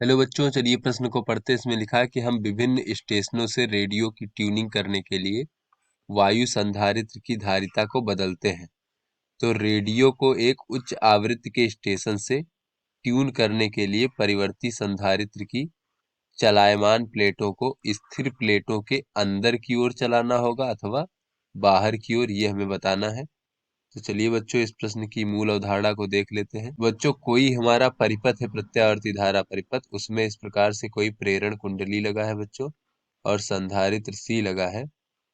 Hello बच्चों, चलिए प्रश्न को पढ़ते हैं। इसमें लिखा है कि हम विभिन्न स्टेशनों से रेडियो की ट्यूनिंग करने के लिए वायु संधारित्र की धारिता को बदलते हैं। तो रेडियो को एक उच्च आवृत्ति के स्टेशन से ट्यून करने के लिए परिवर्ती संधारित्र की चलायमान प्लेटों को स्थिर प्लेटों के अंदर की ओर चलाना होगा अथवा बाहर की ओर, ये हमें बताना है। तो चलिए बच्चों, इस प्रश्न की मूल अवधारणा को देख लेते हैं। बच्चों, कोई हमारा परिपथ है, प्रत्यावर्ती धारा परिपथ, उसमें इस प्रकार से कोई प्रेरण कुंडली लगा है बच्चों, और संधारित्र C लगा है,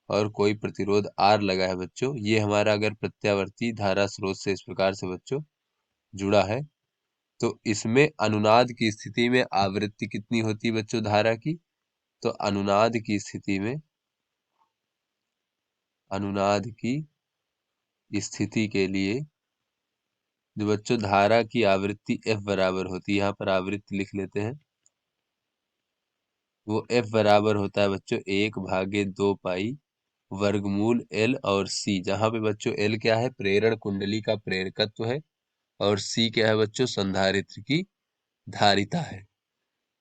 और कोई प्रतिरोध R लगा है बच्चों। ये हमारा अगर प्रत्यावर्ती धारा स्रोत से इस प्रकार से बच्चों जुड़ा है, तो इसमें अनुनाद की स्थिति में आवृत्ति कितनी होती है बच्चों धारा की? तो अनुनाद की स्थिति में, अनुनाद की स्थिति के लिए जो बच्चों धारा की आवृत्ति F बराबर होती है, यहाँ पर आवृत्ति लिख लेते हैं, वो F बराबर होता है बच्चों 1/2 पाई वर्गमूल L और C, जहाँ पे बच्चों L क्या है? प्रेरण कुंडली का प्रेरकत्व है, और C क्या है बच्चों? संधारित्र की धारिता है।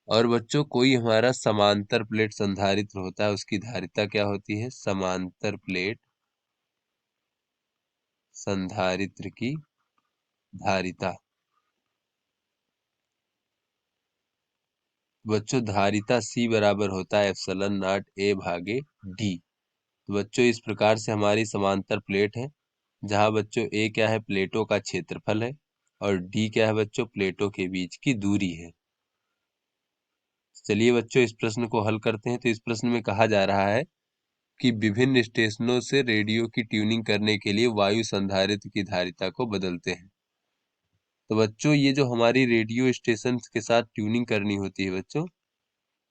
और बच्चों कोई हमारा समांतर प्लेट संधारित्र होता है, उसकी धारिता क्या होती है? समांतर प्लेट संधारित्र की धारिता। बच्चों धारिता C बराबर होता है ε0 A/d। तो बच्चों इस प्रकार से हमारी समांतर प्लेट है, जहां बच्चों A क्या है? प्लेटों का क्षेत्रफल है, और D क्या है बच्चों? प्लेटों के बीच की दूरी है। चलिए बच्चों, इस प्रश्न को हल करते हैं। तो इस प्रश्न में कहा जा रहा है कि विभिन्न स्टेशनों से रेडियो की ट्यूनिंग करने के लिए वायु संधारित्र की धारिता को बदलते हैं। तो बच्चों ये जो हमारी रेडियो स्टेशन के साथ ट्यूनिंग करनी होती है बच्चों,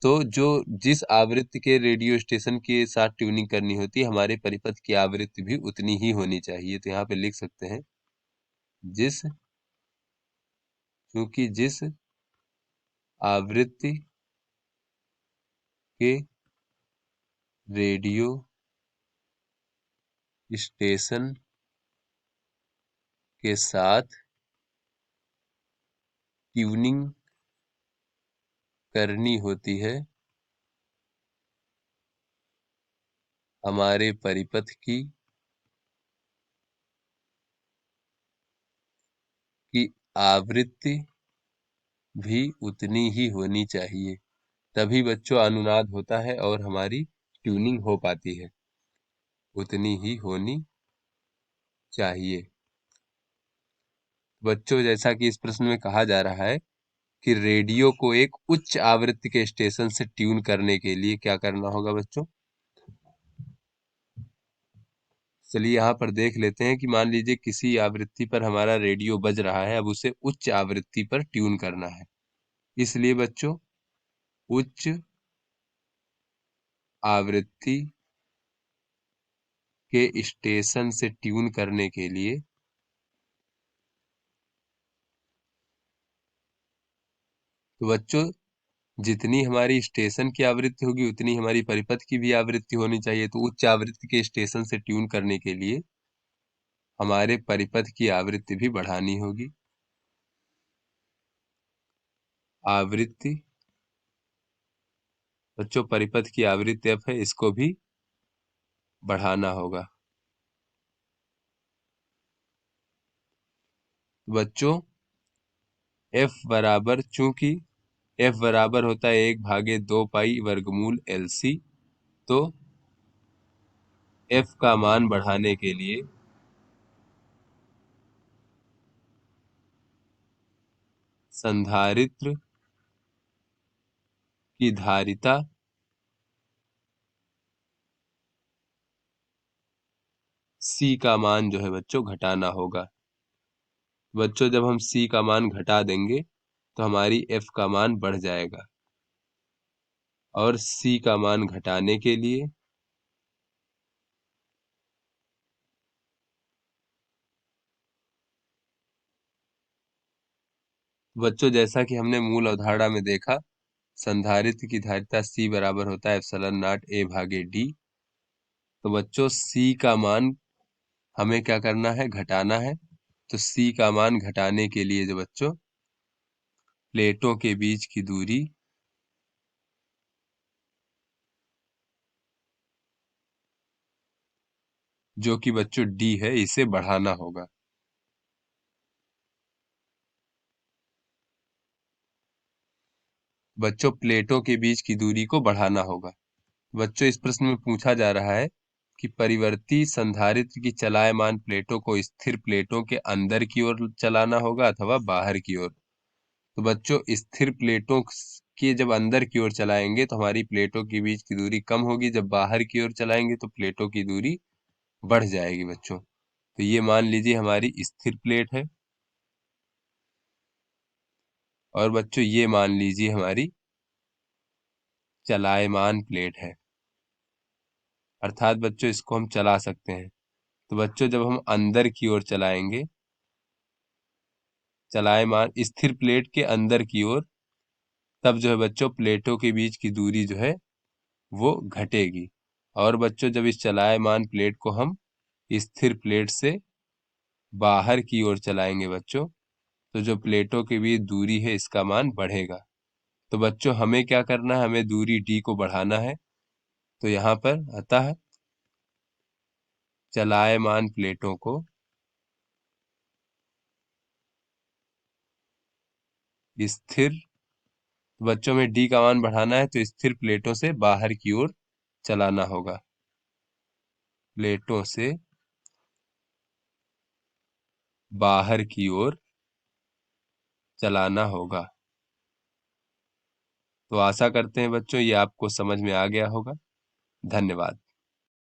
तो जो जिस आवृत्ति के रेडियो स्टेशन के साथ ट्यूनिंग करनी होती है, हमारे परिपथ की आवृत्ति भी उतनी ही होनी चाहिए। तो यहाँ पे लिख सकते हैं क्योंकि जिस आवृत्ति के रेडियो स्टेशन के साथ ट्यूनिंग करनी होती है, हमारे परिपथ की आवृत्ति भी उतनी ही होनी चाहिए। तभी बच्चों अनुनाद होता है और हमारी ट्यूनिंग हो पाती है, उतनी ही होनी चाहिए। बच्चों जैसा कि इस प्रश्न में कहा जा रहा है कि रेडियो को एक उच्च आवृत्ति के स्टेशन से ट्यून करने के लिए क्या करना होगा बच्चों? चलिए यहाँ पर देख लेते हैं कि मान लीजिए किसी आवृत्ति पर हमारा रेडियो बज रहा है, अब उसे उच्च आवृत्ति पर ट्यून करना है। इसलिए बच्चों उच्च आवृत्ति के स्टेशन से ट्यून करने के लिए तो बच्चों जितनी हमारी स्टेशन की आवृत्ति होगी, उतनी हमारी परिपथ की भी आवृत्ति होनी चाहिए। तो उच्च आवृत्ति के स्टेशन से ट्यून करने के लिए हमारे परिपथ की आवृत्ति भी बढ़ानी होगी। आवृत्ति बच्चों परिपथ की आवृत्ति F है, इसको भी बढ़ाना होगा। बच्चों F बराबर, चूंकि F बराबर होता है 1/2 पाई वर्गमूल LC, तो F का मान बढ़ाने के लिए संधारित्र की धारिता C का मान जो है बच्चों घटाना होगा। बच्चों जब हम C का मान घटा देंगे तो हमारी F का मान बढ़ जाएगा, और C का मान घटाने के लिए बच्चों जैसा कि हमने मूल अवधारणा में देखा, संधारित्र की धारिता C बराबर होता है ε0 A/d। तो बच्चों C का मान हमें क्या करना है? घटाना है। तो C का मान घटाने के लिए जो बच्चों प्लेटों के बीच की दूरी जो कि बच्चों डी है, इसे बढ़ाना होगा। बच्चों प्लेटों के बीच की दूरी को बढ़ाना होगा। बच्चों इस प्रश्न में पूछा जा रहा है कि परिवर्ती संधारित्र की चलायमान प्लेटों को स्थिर प्लेटों के अंदर की ओर चलाना होगा अथवा बाहर की ओर। तो बच्चों स्थिर प्लेटों के जब अंदर की ओर चलाएंगे तो हमारी प्लेटों के बीच की दूरी कम होगी, जब बाहर की ओर चलाएंगे तो प्लेटों की दूरी बढ़ जाएगी बच्चों। तो ये मान लीजिए हमारी स्थिर प्लेट है, और बच्चों ये मान लीजिए हमारी चलायमान प्लेट है, अर्थात बच्चों इसको हम चला सकते हैं। तो बच्चों जब हम अंदर की ओर चलाएंगे, चलायमान स्थिर प्लेट के अंदर की ओर, तब जो है बच्चों प्लेटों के बीच की दूरी जो है वो घटेगी। और बच्चों जब इस चलायमान प्लेट को हम स्थिर प्लेट से बाहर की ओर चलाएंगे बच्चों, तो जो प्लेटों के बीच दूरी है इसका मान बढ़ेगा। तो बच्चों हमें क्या करना है, हमें दूरी डी को बढ़ाना है। तो यहाँ पर अतः चलायमान प्लेटों को स्थिर, बच्चों में डी का मान बढ़ाना है तो स्थिर प्लेटों से बाहर की ओर चलाना होगा, प्लेटों से बाहर की ओर चलाना होगा। तो आशा करते हैं बच्चों ये आपको समझ में आ गया होगा। धन्यवाद।